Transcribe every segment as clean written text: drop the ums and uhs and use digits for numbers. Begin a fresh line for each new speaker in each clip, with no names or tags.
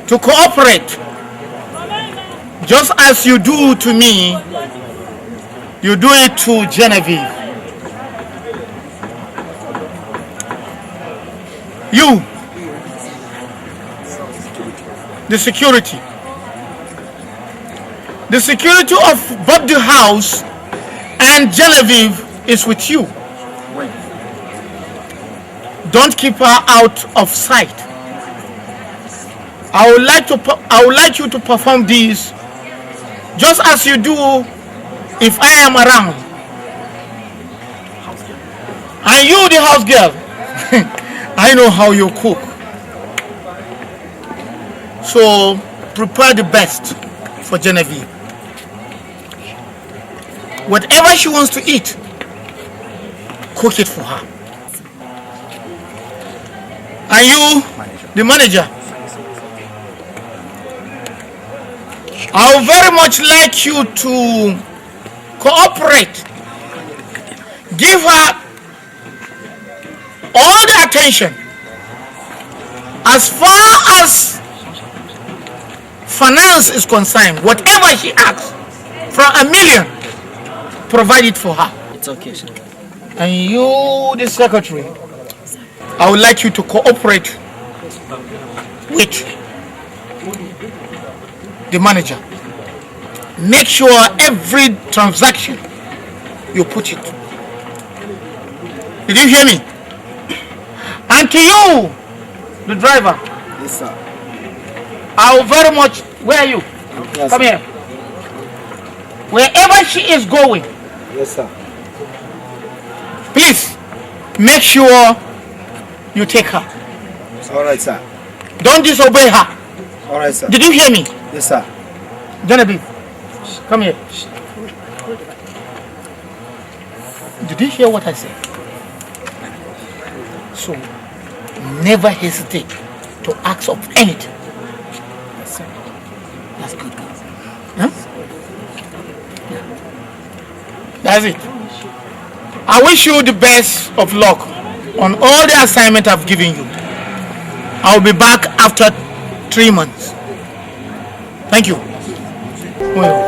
to cooperate. Just as you do to me, you do it to Genevieve. You, the security. The security of both the house and Genevieve is with you. Don't keep her out of sight. I would like you to perform this just as you do if I am around. And you, the house girl, I know how you cook. So prepare the best for Genevieve. Whatever she wants to eat, cook it for her. And you, the manager, I would very much like you to cooperate. Give her all the attention. As far as finance is concerned, whatever she asks, from a million, provide it for her.
It's okay, sir.
And you, the secretary, I would like you to cooperate with the manager. Make sure every transaction you put it. Did you hear me? And to you, the driver.
Yes, sir.
I will very much. Where are you?
Yes,
come here. Wherever she is going.
Yes, sir.
Please make sure you take her.
All right, sir.
Don't disobey her.
All right, sir.
Did you hear me?
Yes, sir.
Genevieve, come here. Did you hear what I said? So, never hesitate to ask of anything. That's good. Huh? That's it. I wish you the best of luck on all the assignment I've given you. I'll be back after 3 months. Thank you. Well,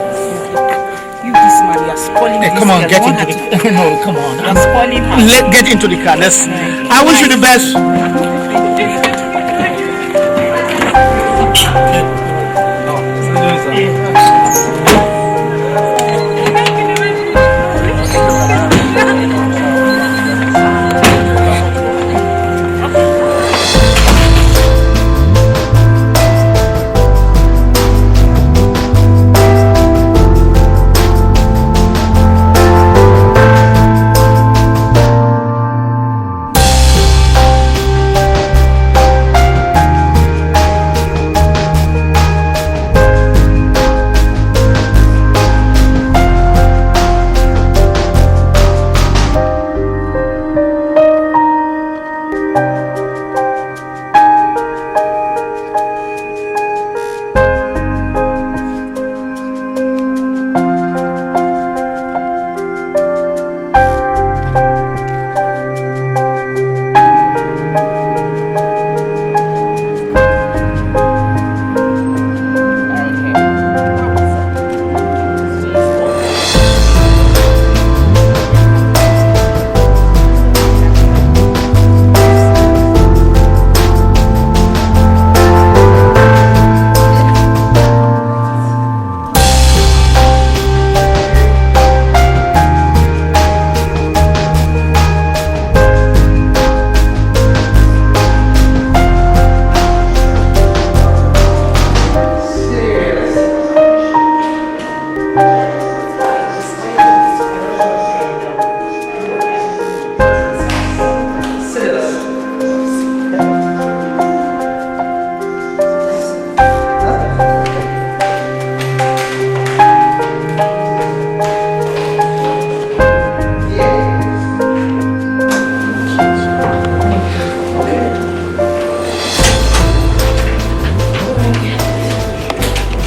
You this man, you're spoiling
hey,
this
come on,
girl.
get
I want
into
her to-
the no, come on.
You're spoiling her.
Let get into the car. Let's. I wish you the best.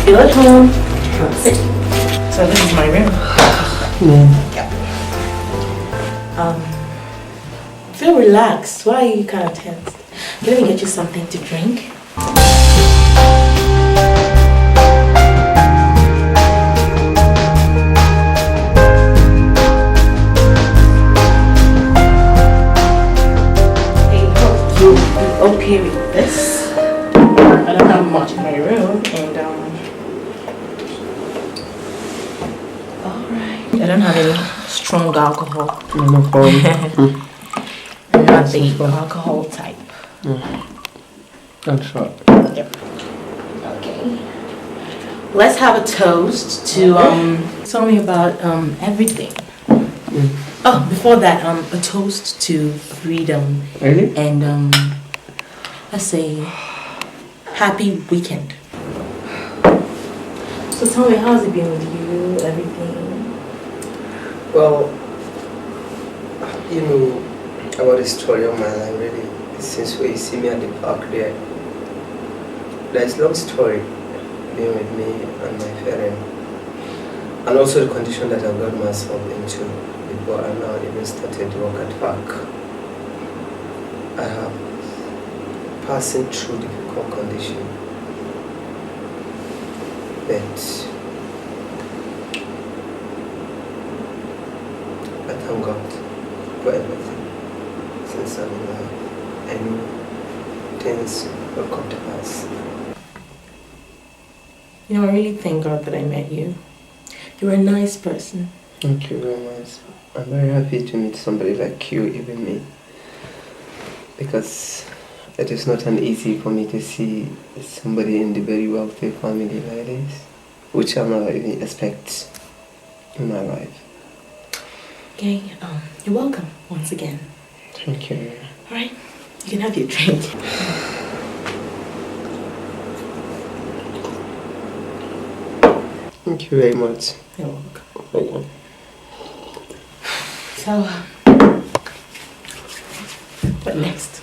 You're at home. Sit. So this is my room. Yeah. Feel relaxed. Why are you kind of tense? Let me get you something to drink. I don't have any strong alcohol.
No problem.
I'm not the alcohol type.
That's right.
Yep. Okay. Let's have a toast to tell me about everything. Oh, before that, a toast to freedom.
Really?
And let's say happy weekend. So tell me, how's it been with you? Everything?
Well, you know about the story of my life, really. Since you see me at the park there's a long story being with me and my parents, and also the condition that I got myself into before I now even started to work at park. I have passing through difficult condition, but I thank God for everything. Since I'm alive, I know things will come to pass.
You know, I really thank God that I met you. You're a nice person.
Thank you very much. I'm very happy to meet somebody like you, even me. Because it is not an easy for me to see somebody in the very wealthy family like this, which I never even expect in my life.
Okay, you're welcome once again.
Thank you.
Alright, you can have your drink.
Thank you very much.
You're welcome.
Okay.
So, what next?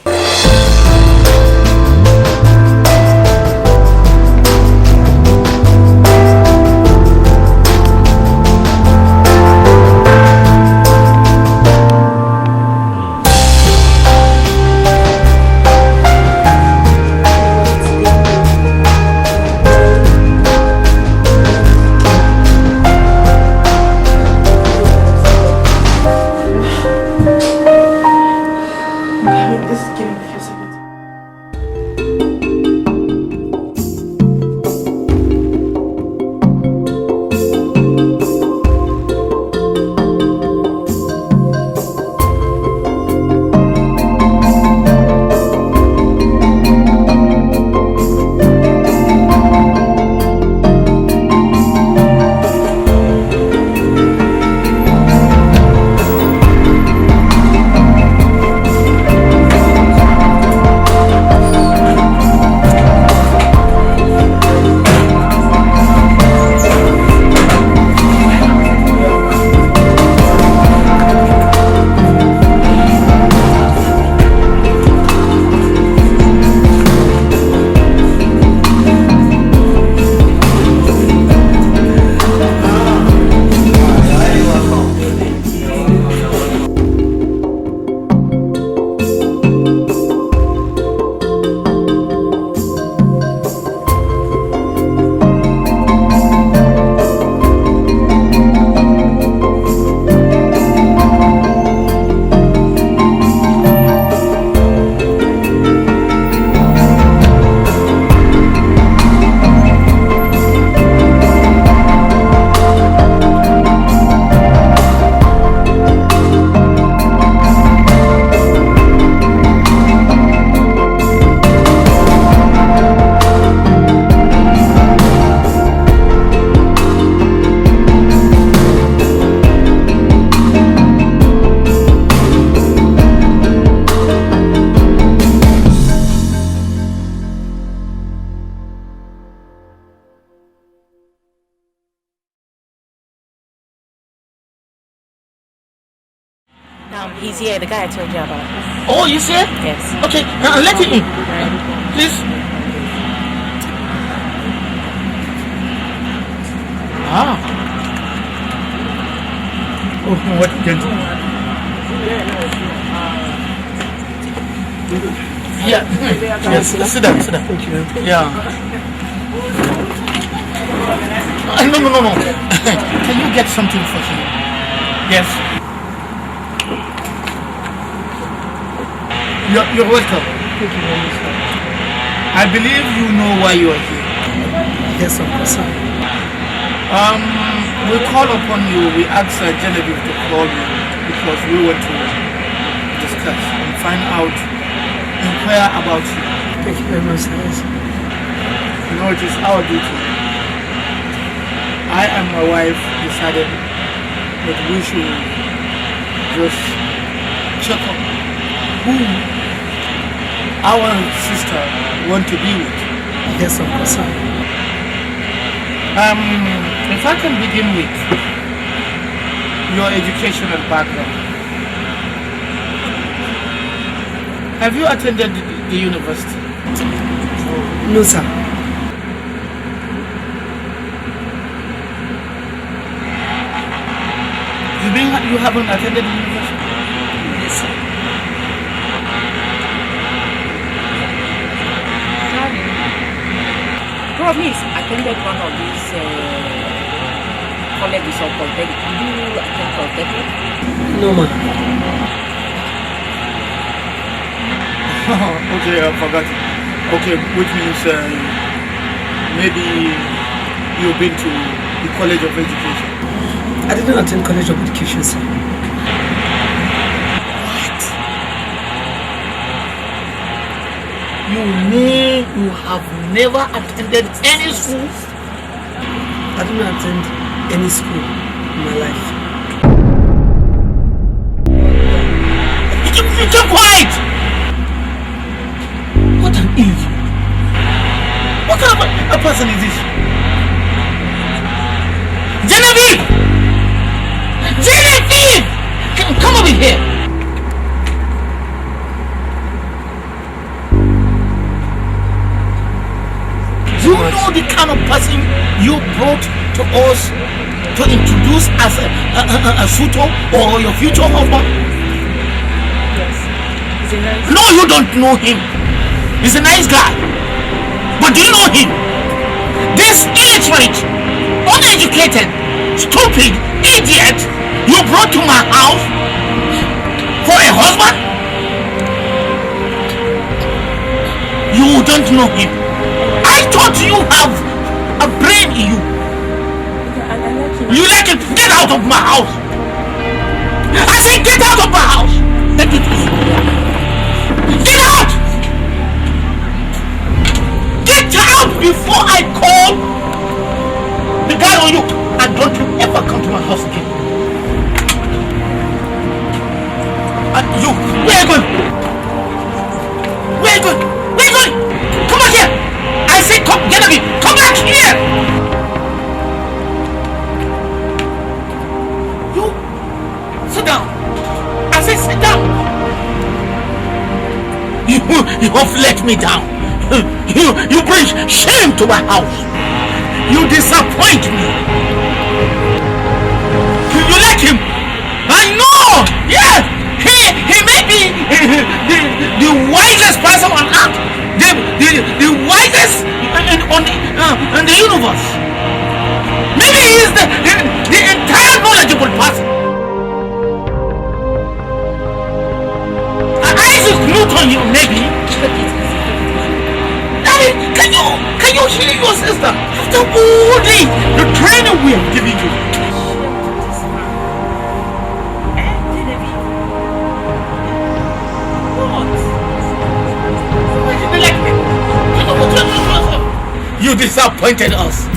He's here, the guy I told you about.
Oh, you see?
Yes.
Okay, now let him in. Please. Ah. Oh, what gentleman. Yeah. Yes, sit down, sit down. Thank you. Yeah. No. Can you get something for him? Yes. You're welcome.
Thank you very much.
I believe you know why you are here.
Yes, of course.
We call upon you, we ask Genevieve to call you because we want to discuss and find out, inquire about you.
Thank you very much, sir.
You know, it is our duty. I and my wife decided that we should just check up who our sister want to be with.
Yes, of course, sir.
If I can begin with your educational background. Have you attended the university?
No, sir.
You haven't attended the university?
Yes, sir.
Promise attended one of these colleges or polytechnic. Did you attend polytechnic?
No, ma'am.
Okay, I forgot. Okay, which means maybe you've been to the College of Education.
I didn't attend College of Education, sir.
What? You mean you have never attended any school?
I didn't attend any school in my life.
You keep quiet! What an idiot! What kind of a person is this? Genevieve! Genevieve! Come over here! You know the kind of person you brought to us to introduce as a suitor or your future husband?
Yes. He's a nice.
No, you don't know him. He's a nice guy. But do you know him? This illiterate, uneducated, stupid idiot you brought to my house for a husband? You don't know him. I thought you have a brain in you.
I like him.
You like it? Get out of my house. I said get out of my house. Let it be. Get out! Get out before I call the guy on you. And don't you ever come to my house again. And you, where are you going? Where are you going? Where are you going? Come back here! I say come, Genevieve, come back here! You, sit down. I say sit down. You have let me down. You bring shame to my house. You disappoint me. You like him? I know. Yeah, he may be the wisest person on earth, the wisest in the universe. Maybe he is the entire knowledgeable person. Isaac Newton, you maybe. Can you hear your sister? After all the training we have given you. You disappointed us.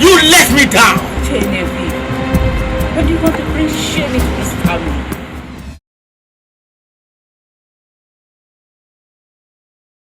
You let me down.
Genevieve. But you want to bring shame into this family.